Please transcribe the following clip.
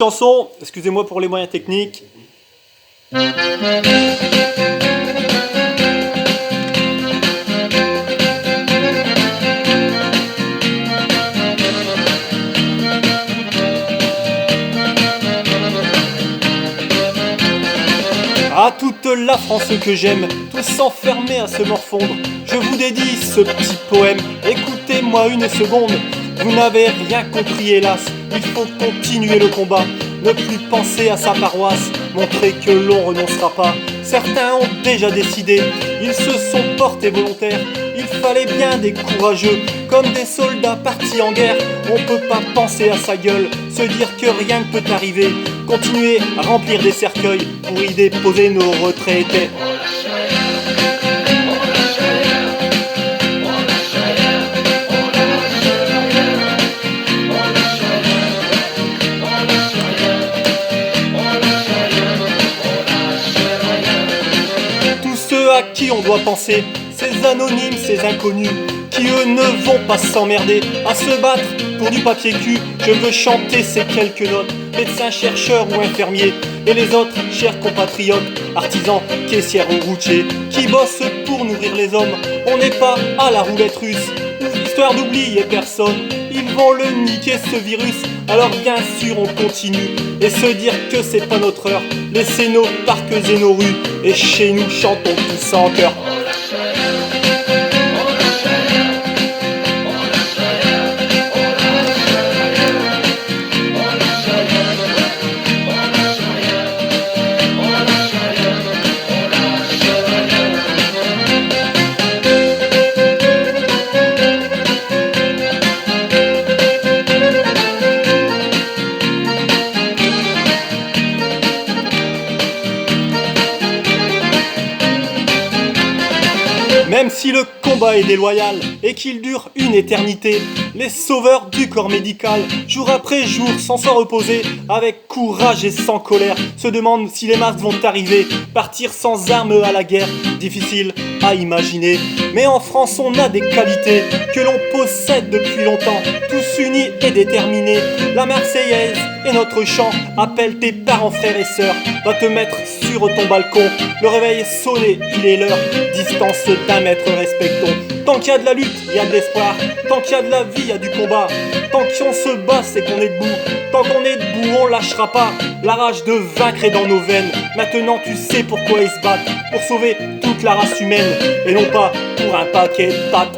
Chanson, excusez-moi pour les moyens techniques. À toute la France que j'aime, tous enfermés à se morfondre, je vous dédie ce petit poème, écoutez-moi une seconde. Vous n'avez rien compris hélas, il faut continuer le combat, ne plus penser à sa paroisse, montrer que l'on renoncera pas. Certains ont déjà décidé, ils se sont portés volontaires, il fallait bien des courageux, comme des soldats partis en guerre. On peut pas penser à sa gueule, se dire que rien ne peut arriver, continuer à remplir des cercueils pour y déposer nos retraités. À qui on doit penser, ces anonymes, ces inconnus, qui eux ne vont pas s'emmerder à se battre pour du papier cul. Je veux chanter ces quelques notes, médecins, chercheurs ou infirmiers, et les autres chers compatriotes, artisans, caissières ou routiers, qui bossent pour nourrir les hommes. On n'est pas à la roulette russe, histoire d'oublier personne. Ils vont le niquer ce virus, alors bien sûr on continue, et se dire que c'est pas notre heure. Laissez nos parcs et nos rues, et chez nous chantons tous en chœur. Même si le combat est déloyal et qu'il dure une éternité, les sauveurs du corps médical, jour après jour, sans s'en reposer, avec courage et sans colère, se demandent si les masques vont arriver. Partir sans armes à la guerre, difficile à imaginer. Mais en France on a des qualités que l'on possède depuis longtemps, tous unis et déterminés. La Marseillaise est notre chant, appelle tes parents, frères et sœurs. Va te mettre sur ton balcon, le réveil est sonné, il est l'heure. Distance d'un mètre, respectons. Tant qu'il y a de la lutte, il y a de l'espoir. Tant qu'il y a de la vie, il y a du combat. Tant qu'on se bat, c'est qu'on est debout. Tant qu'on est debout, on lâchera pas. La rage de vaincre est dans nos veines. Maintenant tu sais pourquoi ils se battent, pour sauver toute la race humaine, et non pas pour un paquet de pâtes.